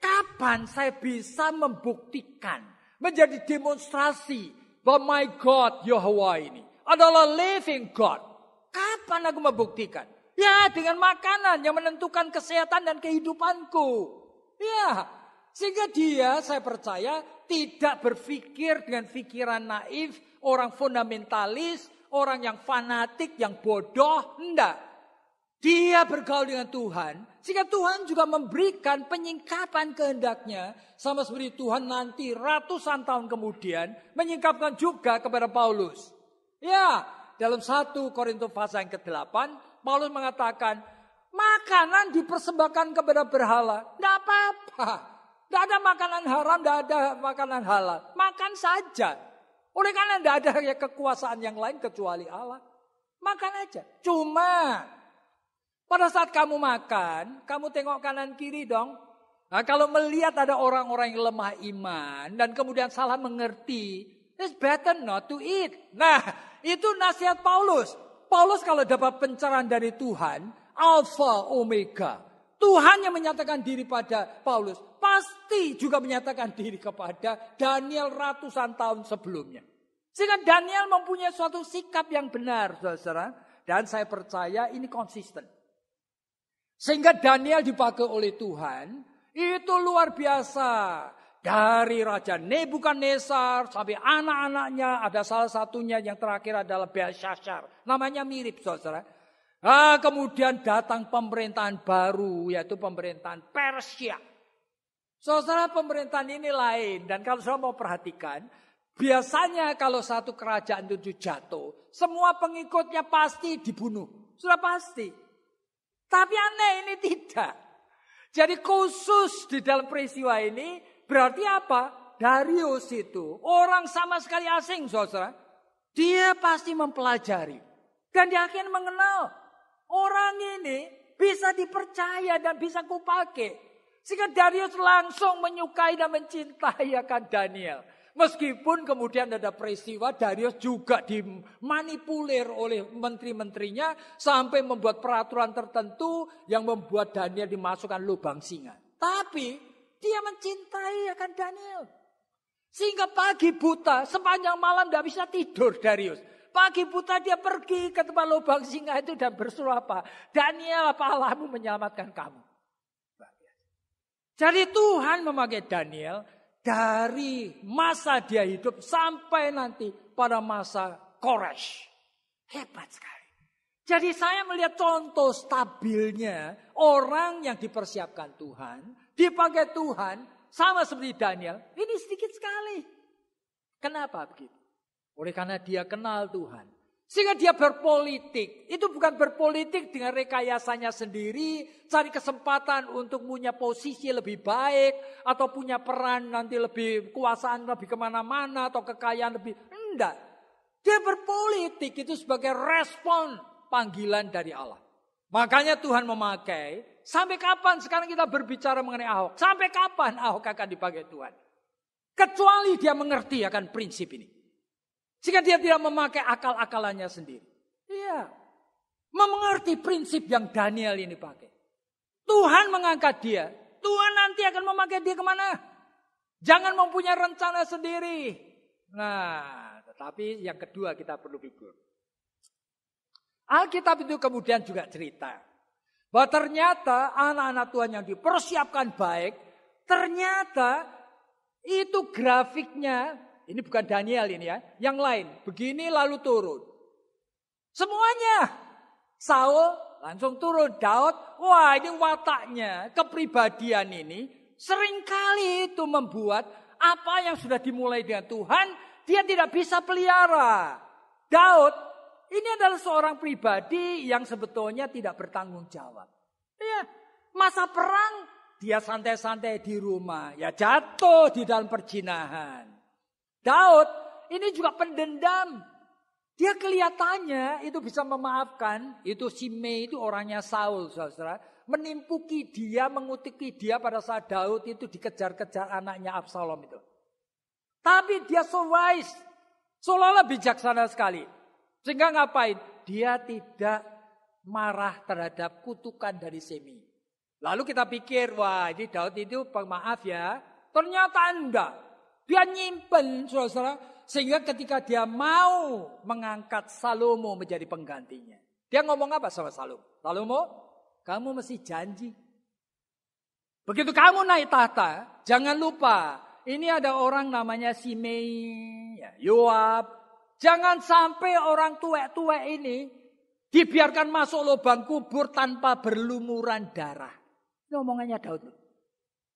Kapan saya bisa membuktikan. Menjadi demonstrasi. Bahwa my God Yahweh ini adalah living God. Kapan aku membuktikan? Ya, dengan makanan yang menentukan kesehatan dan kehidupanku. Ya, sehingga dia, saya percaya, tidak berpikir dengan pikiran naif, orang fundamentalis, orang yang fanatik, yang bodoh. Enggak. Dia bergaul dengan Tuhan. Sehingga Tuhan juga memberikan penyingkapan kehendaknya. Sama seperti Tuhan nanti ratusan tahun kemudian. Menyingkapkan juga kepada Paulus. Ya, dalam 1 Korintus pasal yang ke-8. Paulus mengatakan. Makanan dipersembahkan kepada berhala. Tidak apa-apa. Tidak ada makanan haram, tidak ada makanan halal. Makan saja. Oleh karena tidak ada kekuasaan yang lain kecuali Allah. Makan aja. Cuma pada saat kamu makan, kamu tengok kanan kiri dong. Nah, kalau melihat ada orang-orang yang lemah iman dan kemudian salah mengerti, it's better not to eat. Nah, itu nasihat Paulus. Paulus kalau dapat pencerahan dari Tuhan, Alpha Omega. Tuhan yang menyatakan diri pada Paulus, pasti juga menyatakan diri kepada Daniel ratusan tahun sebelumnya. Sehingga Daniel mempunyai suatu sikap yang benar, saudara. Dan saya percaya ini konsisten. Sehingga Daniel dipakai oleh Tuhan, itu luar biasa. Dari Raja Nebukadnezar sampai anak-anaknya, ada salah satunya yang terakhir adalah Belshazzar. Namanya mirip, saudara. Nah, kemudian datang pemerintahan baru, yaitu pemerintahan Persia. Saudara, pemerintahan ini lain. Dan kalau saudara mau perhatikan, biasanya kalau satu kerajaan itu jatuh, semua pengikutnya pasti dibunuh. Sudah pasti. Tapi aneh ini tidak. Jadi khusus di dalam peristiwa ini berarti apa? Darius itu orang sama sekali asing, saudara. Dia pasti mempelajari. Dan dia akhirnya mengenal orang ini bisa dipercaya dan bisa kupakai. Sehingga Darius langsung menyukai dan mencintai akan Daniel. Meskipun kemudian ada peristiwa Darius juga dimanipulir oleh menteri-menterinya sampai membuat peraturan tertentu yang membuat Daniel dimasukkan lubang singa. Tapi dia mencintai akan Daniel. Sehingga pagi buta sepanjang malam tidak bisa tidur Darius. Pagi buta dia pergi ke tempat lubang singa itu dan berseru apa? Daniel, apa Allahmu menyelamatkan kamu? Jadi Tuhan memakai Daniel dari masa dia hidup sampai nanti pada masa Koresh. Hebat sekali. Jadi saya melihat contoh stabilnya orang yang dipersiapkan Tuhan, dipakai Tuhan, sama seperti Daniel, ini sedikit sekali. Kenapa begitu? Oleh karena dia kenal Tuhan. Sehingga dia berpolitik. Itu bukan berpolitik dengan rekayasanya sendiri. Cari kesempatan untuk punya posisi lebih baik. Atau punya peran nanti lebih kekuasaan lebih kemana-mana. Atau kekayaan lebih. Enggak. Dia berpolitik itu sebagai respon panggilan dari Allah. Makanya Tuhan memakai. Sampai kapan sekarang kita berbicara mengenai Ahok? Sampai kapan Ahok akan dipakai Tuhan? Kecuali dia mengerti akan prinsip ini. Jika dia tidak memakai akal-akalannya sendiri. Iya. Mengerti prinsip yang Daniel ini pakai. Tuhan mengangkat dia. Tuhan nanti akan memakai dia kemana? Jangan mempunyai rencana sendiri. Nah, tetapi yang kedua kita perlu pikir. Alkitab itu kemudian juga cerita. Bahwa ternyata anak-anak Tuhan yang dipersiapkan baik. Ternyata itu grafiknya. Ini bukan Daniel ini ya. Yang lain. Begini lalu turun. Semuanya. Saul langsung turun. Daud. Wah ini wataknya. Kepribadian ini. Seringkali itu membuat. Apa yang sudah dimulai dengan Tuhan. Dia tidak bisa pelihara. Daud. Ini adalah seorang pribadi. Yang sebetulnya tidak bertanggung jawab. Ya. Masa perang. Dia santai-santai di rumah. Ya jatuh di dalam perjinahan. Daud ini juga pendendam. Dia kelihatannya itu bisa memaafkan. Itu Simei itu orangnya Saul, saudara. Menimpuki dia, mengutiki dia pada saat Daud itu dikejar-kejar anaknya Absalom itu. Tapi dia so wise. Seolah-olah bijaksana sekali. Sehingga ngapain? Dia tidak marah terhadap kutukan dari Simei. Lalu kita pikir, wah ini Daud itu pemaaf ya. Ternyata enggak. Dia nyimpen, saudara, sehingga ketika dia mau mengangkat Salomo menjadi penggantinya. Dia ngomong apa sama Salomo? Salomo, kamu mesti janji. Begitu kamu naik tahta, jangan lupa. Ini ada orang namanya Simei, Yoab. Jangan sampai orang tuwek-tuwek ini dibiarkan masuk lubang kubur tanpa berlumuran darah. Ini omongannya Daud.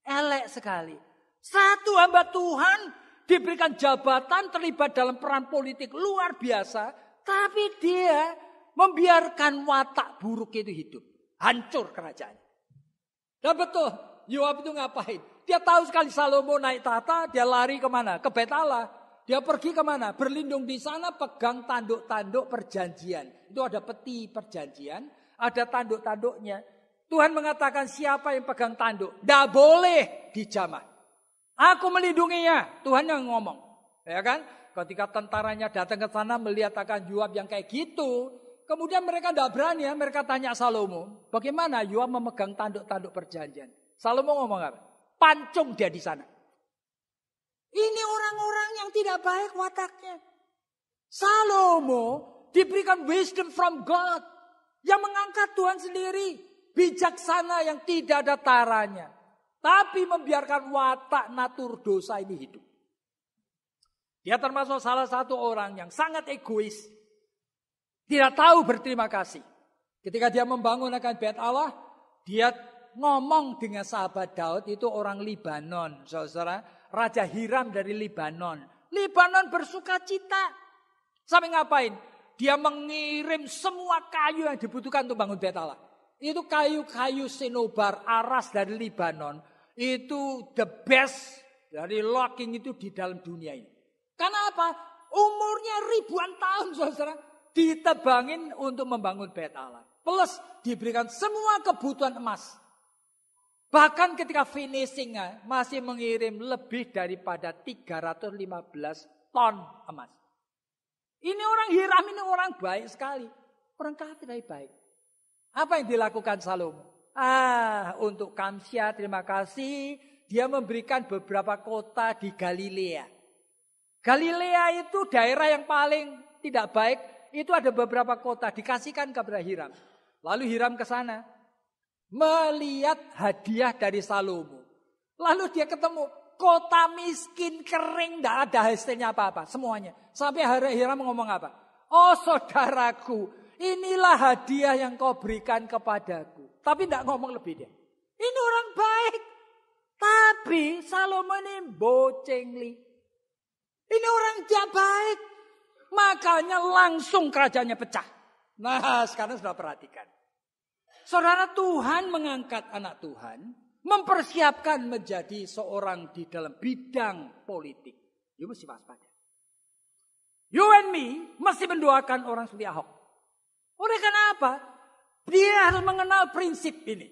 Elek sekali. Satu hamba Tuhan diberikan jabatan terlibat dalam peran politik luar biasa. Tapi dia membiarkan watak buruk itu hidup. Hancur kerajaan. Dan betul, Yoab itu ngapain? Dia tahu sekali Salomo naik tahta, dia lari kemana? Ke Bait Allah. Dia pergi kemana? Berlindung di sana, pegang tanduk-tanduk perjanjian. Itu ada peti perjanjian, ada tanduk-tanduknya. Tuhan mengatakan siapa yang pegang tanduk? Tidak boleh dijamah. Aku melindunginya. Tuhan yang ngomong. Ya kan? Ketika tentaranya datang ke sana melihat akan Yoab yang kayak gitu. Kemudian mereka tidak berani ya. Mereka tanya Salomo. Bagaimana Yoab memegang tanduk-tanduk perjanjian? Salomo ngomong apa? Pancung dia di sana. Ini orang-orang yang tidak baik wataknya. Salomo diberikan wisdom from God. Yang mengangkat Tuhan sendiri. Bijaksana yang tidak ada taranya. Tapi membiarkan watak natur dosa ini hidup. Dia termasuk salah satu orang yang sangat egois. Tidak tahu berterima kasih. Ketika dia membangun akan Bait Allah. Dia ngomong dengan sahabat Daud itu orang Libanon. Saudara, Raja Hiram dari Libanon. Libanon bersuka cita. Sampai ngapain? Dia mengirim semua kayu yang dibutuhkan untuk bangun Bait Allah. Itu kayu-kayu sinobar, aras dari Libanon. Itu the best dari logging itu di dalam dunia ini. Karena apa? Umurnya ribuan tahun, saudara. Ditebangin untuk membangun bait Allah. Plus diberikan semua kebutuhan emas. Bahkan ketika finishingnya masih mengirim lebih daripada 315 ton emas. Ini orang Hiram, ini orang baik sekali. Orang kafir tapi baik. Apa yang dilakukan Salomo? Untuk Kamsya terima kasih. Dia memberikan beberapa kota di Galilea. Galilea itu daerah yang paling tidak baik. Itu ada beberapa kota dikasihkan kepada Hiram. Lalu Hiram ke sana. Melihat hadiah dari Salomo. Lalu dia ketemu kota miskin, kering, tidak ada hasilnya apa-apa. Semuanya. Sampai Hiram ngomong apa? Oh saudaraku, inilah hadiah yang kau berikan kepadaku. Tapi tidak ngomong lebih dia. Ini orang baik. Tapi Salomo ini bocengli. Ini orang dia baik. Makanya langsung kerajaannya pecah. Nah sekarang sudah perhatikan. Saudara, Tuhan mengangkat anak Tuhan. Mempersiapkan menjadi seorang di dalam bidang politik. You mesti waspada. You and me mesti mendoakan orang seperti Ahok. Oleh karena apa? Dia harus mengenal prinsip ini.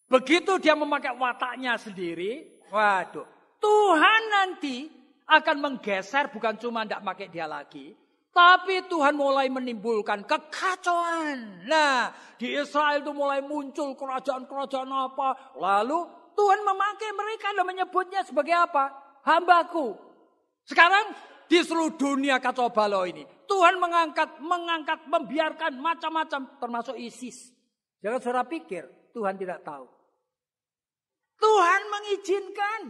Begitu dia memakai wataknya sendiri. Waduh. Tuhan nanti akan menggeser, bukan cuma tidak pakai dia lagi. Tapi Tuhan mulai menimbulkan kekacauan. Nah, di Israel itu mulai muncul kerajaan-kerajaan apa. Lalu Tuhan memakai mereka dan menyebutnya sebagai apa? Hambaku. Sekarang di seluruh dunia kacau balau ini. Tuhan mengangkat, membiarkan macam-macam. Termasuk ISIS. Jangan saudara pikir Tuhan tidak tahu. Tuhan mengizinkan.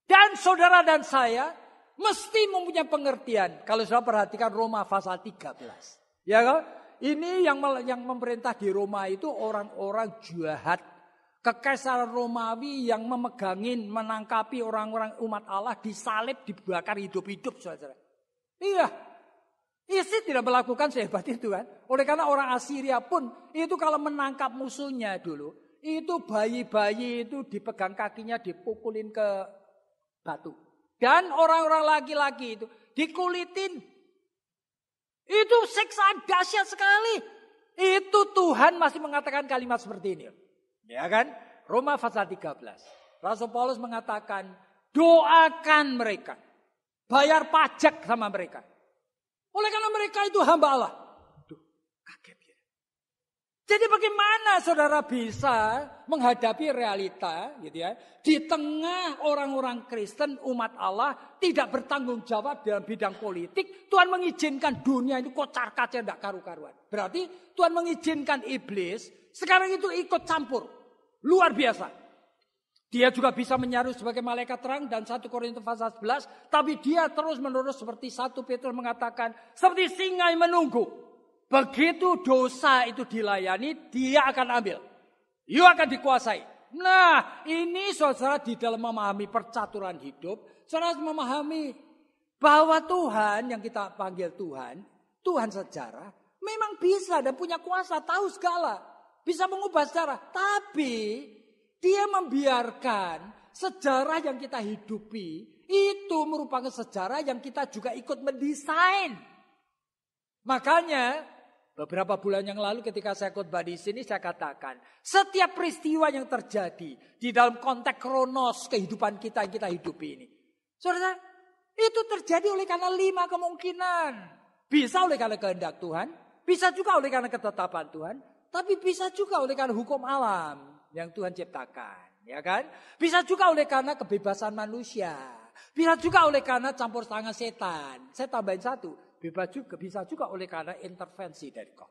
Dan saudara dan saya mesti mempunyai pengertian. Kalau saudara perhatikan Roma pasal 13. Ya kan? Ini yang memerintah di Roma itu orang-orang jahat. Kekaisaran Romawi yang memegangin, menangkapi orang-orang umat Allah. Disalib, dibakar hidup-hidup. Saudara. Iya. ISIS tidak melakukan sehebat itu kan. Oleh karena orang Assyria pun itu kalau menangkap musuhnya dulu. Itu bayi-bayi itu dipegang kakinya, dipukulin ke batu. Dan orang-orang laki-laki itu dikulitin. Itu siksaan dahsyat sekali. Itu Tuhan masih mengatakan kalimat seperti ini. Ya kan? Roma pasal 13. Rasul Paulus mengatakan, doakan mereka. Bayar pajak sama mereka. Oleh karena mereka itu hamba Allah. Duh, kaget ya. Jadi bagaimana saudara bisa menghadapi realita gitu ya, di tengah orang-orang Kristen umat Allah tidak bertanggung jawab dalam bidang politik. Tuhan mengizinkan dunia itu kocar-kacir tidak karu-karuan. Berarti Tuhan mengizinkan iblis sekarang itu ikut campur. Luar biasa. Dia juga bisa menyaru sebagai malaikat terang dan 1 Korintus pasal 11. Tapi dia terus menerus seperti 1 Petrus mengatakan, seperti singa yang menunggu. Begitu dosa itu dilayani, dia akan ambil. You akan dikuasai. Nah, ini saudara di dalam memahami percaturan hidup. Saudara harus memahami bahwa Tuhan yang kita panggil Tuhan, Tuhan sejarah, memang bisa dan punya kuasa, tahu segala. Bisa mengubah sejarah. Tapi dia membiarkan sejarah yang kita hidupi, itu merupakan sejarah yang kita juga ikut mendesain. Makanya beberapa bulan yang lalu ketika saya khotbah di sini saya katakan, setiap peristiwa yang terjadi di dalam konteks kronos kehidupan kita yang kita hidupi ini, saudara, itu terjadi oleh karena 5 kemungkinan. Bisa oleh karena kehendak Tuhan, bisa juga oleh karena ketetapan Tuhan, tapi bisa juga oleh karena hukum alam yang Tuhan ciptakan, ya kan? Bisa juga oleh karena kebebasan manusia, bisa juga oleh karena campur tangan setan. Saya tambahin satu. Bisa juga oleh karena intervensi dari God.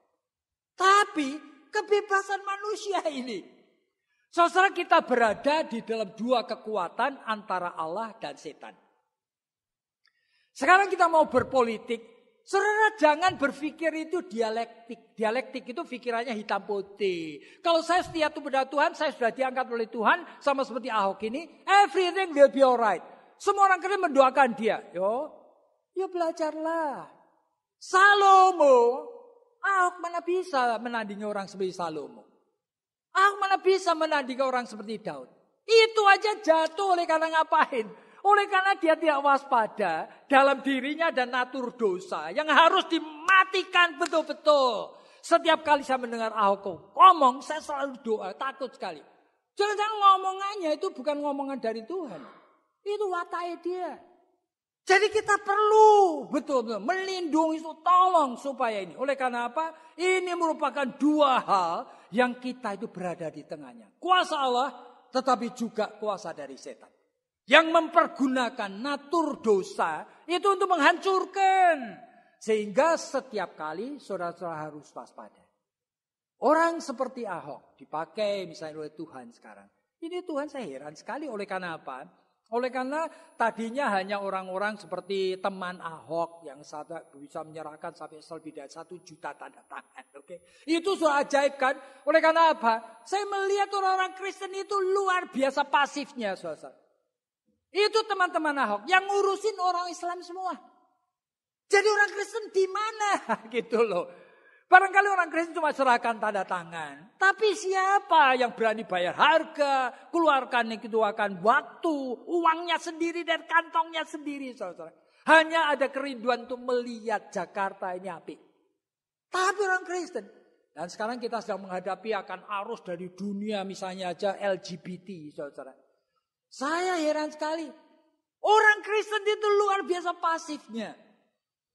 Tapi kebebasan manusia ini. Saudara, kita berada di dalam 2 kekuatan antara Allah dan setan. Sekarang kita mau berpolitik. Saudara jangan berpikir itu dialektik. Dialektik itu pikirannya hitam putih. Kalau saya setia kepada Tuhan, saya sudah diangkat oleh Tuhan. Sama seperti Ahok ini. Everything will be alright. Semua orang keren mendoakan dia. Yo belajarlah. Salomo, Ahok mana bisa menandingi orang seperti Salomo. Bagaimana bisa menandingi orang seperti Daud? Itu aja jatuh oleh karena ngapain? Oleh karena dia tidak waspada dalam dirinya dan natur dosa yang harus dimatikan betul-betul. Setiap kali saya mendengar Ahok ngomong, saya selalu doa, takut sekali. Jangan-jangan ngomongannya itu bukan ngomongan dari Tuhan. Itu watai dia. Jadi kita perlu betul-betul melindungi, tolong supaya ini. Oleh karena apa? Ini merupakan dua hal yang kita itu berada di tengahnya. Kuasa Allah tetapi juga kuasa dari setan. Yang mempergunakan natur dosa itu untuk menghancurkan. Sehingga setiap kali saudara-saudara harus waspada. Orang seperti Ahok dipakai misalnya oleh Tuhan sekarang. Ini Tuhan saya heran sekali oleh karena apa? Oleh karena tadinya hanya orang-orang seperti teman Ahok yang bisa menyerahkan sampai lebih dari 1 juta tanda tangan. Oke, itu sudah ajaib kan? Oleh karena apa? Saya melihat orang-orang Kristen itu luar biasa pasifnya, saudara. Itu teman-teman Ahok yang ngurusin orang Islam semua. Jadi orang Kristen di mana? Gitu loh. Barangkali orang Kristen cuma serahkan tanda tangan. Tapi siapa yang berani bayar harga, keluarkan itu akan waktu, uangnya sendiri dan kantongnya sendiri, saudara. Hanya ada kerinduan untuk melihat Jakarta ini apik. Tapi orang Kristen. Dan sekarang kita sedang menghadapi akan arus dari dunia misalnya aja LGBT, saudara. Saya heran sekali. Orang Kristen itu luar biasa pasifnya.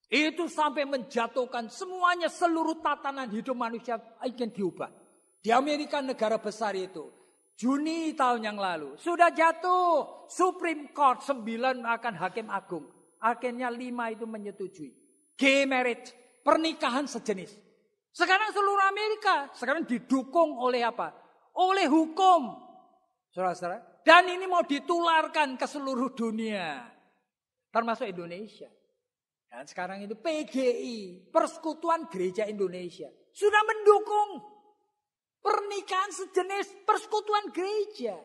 Itu sampai menjatuhkan semuanya, seluruh tatanan hidup manusia ingin diubah. Di Amerika negara besar itu, Juni tahun yang lalu, sudah jatuh Supreme Court 9 akan hakim agung. Akhirnya 5 itu menyetujui. Gay marriage, pernikahan sejenis. Sekarang seluruh Amerika, sekarang didukung oleh apa? Oleh hukum. Saudara-saudara. Dan ini mau ditularkan ke seluruh dunia. Termasuk Indonesia. Dan sekarang itu PGI, Persekutuan Gereja Indonesia, sudah mendukung pernikahan sejenis persekutuan gereja.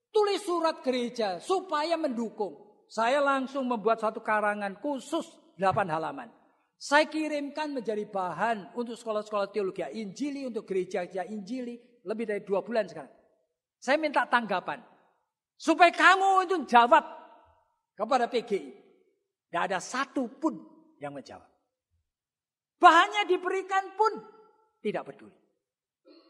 Tulis surat gereja supaya mendukung. Saya langsung membuat satu karangan khusus 8 halaman. Saya kirimkan menjadi bahan untuk sekolah-sekolah teologi Injili, untuk gereja-gereja Injili, lebih dari 2 bulan sekarang. Saya minta tanggapan. Supaya kamu itu jawab kepada PGI. Tidak ada satu pun yang menjawab. Bahannya diberikan pun tidak peduli.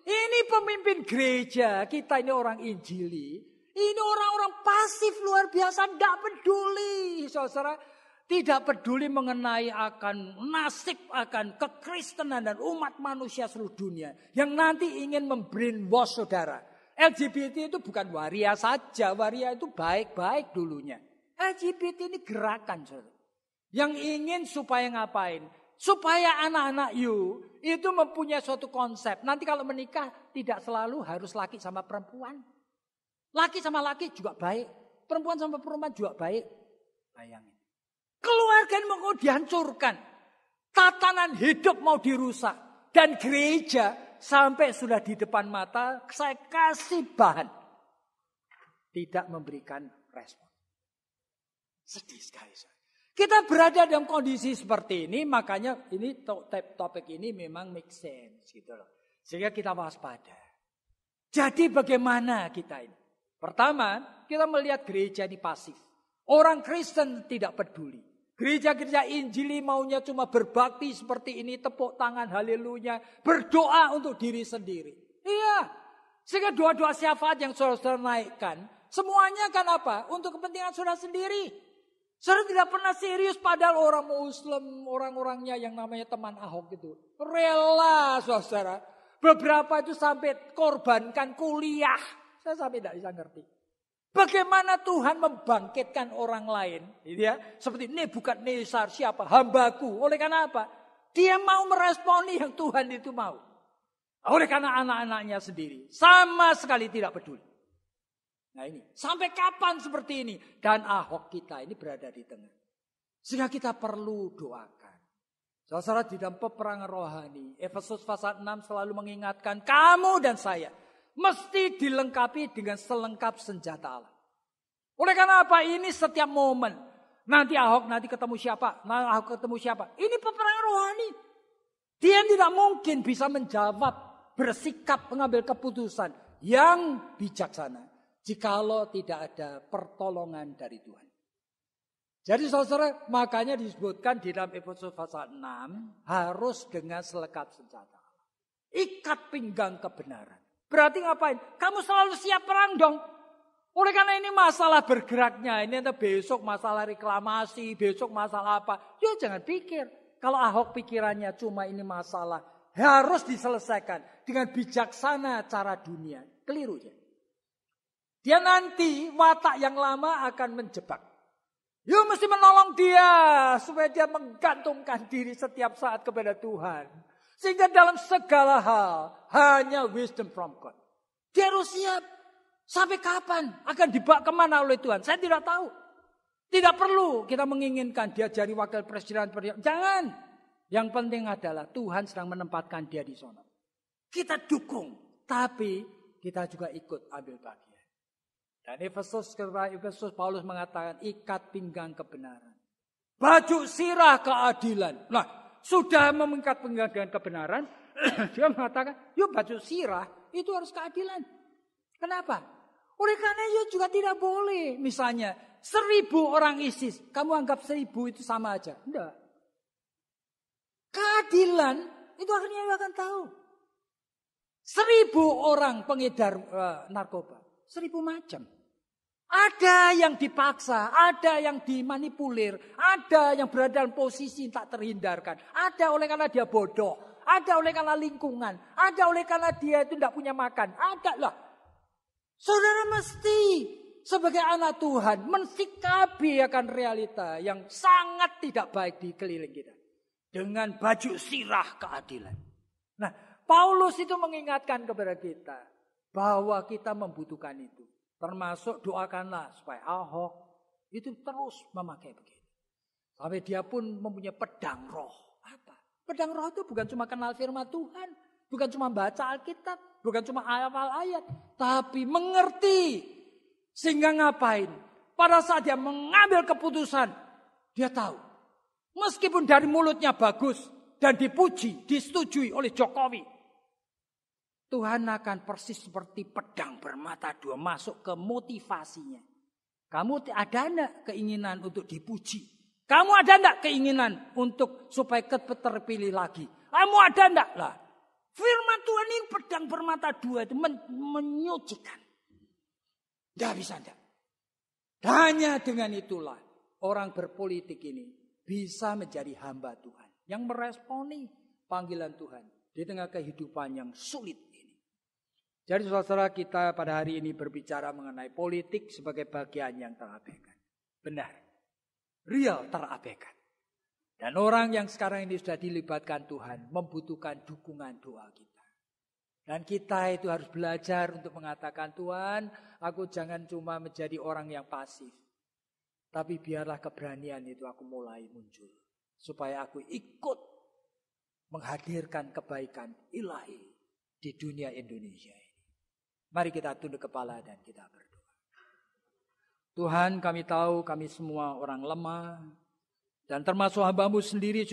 Ini pemimpin gereja, kita ini orang Injili. Ini orang-orang pasif luar biasa, tidak peduli. Saudara, tidak peduli mengenai akan nasib, akan kekristenan dan umat manusia seluruh dunia. Yang nanti ingin membrainwash saudara. LGBT itu bukan waria saja, waria itu baik-baik dulunya. LGBT ini gerakan, saudara. Yang ingin supaya ngapain? Supaya anak-anak itu mempunyai suatu konsep. Nanti kalau menikah tidak selalu harus laki sama perempuan. Laki sama laki juga baik. Perempuan sama perempuan juga baik. Bayangin. Keluarga mau dihancurkan. Tatanan hidup mau dirusak. Dan gereja sampai sudah di depan mata saya kasih bahan. Tidak memberikan respon. Sedih sekali. Kita berada dalam kondisi seperti ini, makanya ini topik ini memang make sense gitu loh. Sehingga kita waspada. Jadi bagaimana kita ini? Pertama, kita melihat gereja ini pasif. Orang Kristen tidak peduli. Gereja-gereja Injili maunya cuma berbakti seperti ini, tepuk tangan haleluya, berdoa untuk diri sendiri. Iya. Sehingga doa-doa syafaat yang saudara naikkan, semuanya kan apa? Untuk kepentingan saudara sendiri. Saudara tidak pernah serius padahal orang Muslim, orang-orangnya yang namanya teman Ahok itu. Rela saudara. Beberapa itu sampai korbankan kuliah. Saya sampai tidak bisa ngerti. Bagaimana Tuhan membangkitkan orang lain. Gitu ya. Seperti Nebukadnezar siapa? Hambaku. Oleh karena apa? Dia mau meresponi yang Tuhan itu mau. Oleh karena anak-anaknya sendiri. Sama sekali tidak peduli. Nah ini, sampai kapan seperti ini? Dan Ahok kita ini berada di tengah. Sehingga kita perlu doakan. Saudara di dalam peperangan rohani, Efesus pasal 6 selalu mengingatkan kamu dan saya mesti dilengkapi dengan selengkap senjata Allah. Oleh karena apa? Ini setiap momen. Nanti Ahok nanti ketemu siapa? Nah, Ahok ketemu siapa? Ini peperangan rohani. Dia tidak mungkin bisa menjawab, bersikap, mengambil keputusan. yang bijaksana jikalau tidak ada pertolongan dari Tuhan. Jadi saudara, makanya disebutkan di dalam Efesus pasal 6 harus dengan selengkap senjata. Ikat pinggang kebenaran. Berarti ngapain? Kamu selalu siap perang dong. Oleh karena ini masalah bergeraknya. Ini nanti besok masalah reklamasi, besok masalah apa. Ya jangan pikir. Kalau Ahok pikirannya cuma ini masalah harus diselesaikan dengan bijaksana cara dunia. Keliru ya. Dia nanti watak yang lama akan menjebak. You mesti menolong dia supaya dia menggantungkan diri setiap saat kepada Tuhan. Sehingga dalam segala hal hanya wisdom from God. Dia harus siap. Sampai kapan akan dibawa kemana oleh Tuhan? Saya tidak tahu. Tidak perlu kita menginginkan dia jadi wakil presiden. Jangan. Yang penting adalah Tuhan sedang menempatkan dia di sana. Kita dukung. Tapi kita juga ikut ambil bagian. Dan Efesus Paulus mengatakan ikat pinggang kebenaran. Baju sirah keadilan. Nah, sudah mengikat pinggang kebenaran, dia mengatakan, yuk baju sirah itu harus keadilan. Kenapa? Oleh karena yuk juga tidak boleh. Misalnya 1.000 orang ISIS, kamu anggap 1.000 itu sama aja. Enggak. Keadilan itu akhirnya akan tahu. 1.000 orang pengedar narkoba. 1.000 macam. Ada yang dipaksa, ada yang dimanipulir, ada yang berada dalam posisi tak terhindarkan. Ada oleh karena dia bodoh, ada oleh karena lingkungan, ada oleh karena dia itu tidak punya makan. Ada lah. Saudara mesti sebagai anak Tuhan mensikapi akan realita yang sangat tidak baik di keliling kita. Dengan baju sirah keadilan. Nah, Paulus itu mengingatkan kepada kita bahwa kita membutuhkan itu. Termasuk doakanlah supaya Ahok itu terus memakai begitu. Sampai dia pun mempunyai pedang roh. Apa? Pedang roh itu bukan cuma kenal firman Tuhan. Bukan cuma baca Alkitab. Bukan cuma hafal ayat. Tapi mengerti. Sehingga ngapain? Pada saat dia mengambil keputusan. Dia tahu. Meskipun dari mulutnya bagus. Dan dipuji, disetujui oleh Jokowi. Tuhan akan persis seperti pedang bermata dua masuk ke motivasinya. Kamu ada enggak keinginan untuk dipuji? Kamu ada enggak keinginan untuk supaya terpilih lagi? Kamu ada enggak lah? Firman Tuhan ini pedang bermata dua itu menyucikan. Tidak bisa enggak. Hanya dengan itulah orang berpolitik ini bisa menjadi hamba Tuhan. Yang meresponi panggilan Tuhan di tengah kehidupan yang sulit. Jadi saudara kita pada hari ini berbicara mengenai politik sebagai bagian yang terabaikan. Benar. Real terabaikan. Dan orang yang sekarang ini sudah dilibatkan Tuhan membutuhkan dukungan doa kita. Dan kita itu harus belajar untuk mengatakan Tuhan, aku jangan cuma menjadi orang yang pasif. Tapi biarlah keberanian itu aku mulai muncul. Supaya aku ikut menghadirkan kebaikan ilahi di dunia Indonesia ini. Mari kita tunduk kepala dan kita berdoa. Tuhan, kami tahu kami semua orang lemah. Dan termasuk hamba-Mu sendiri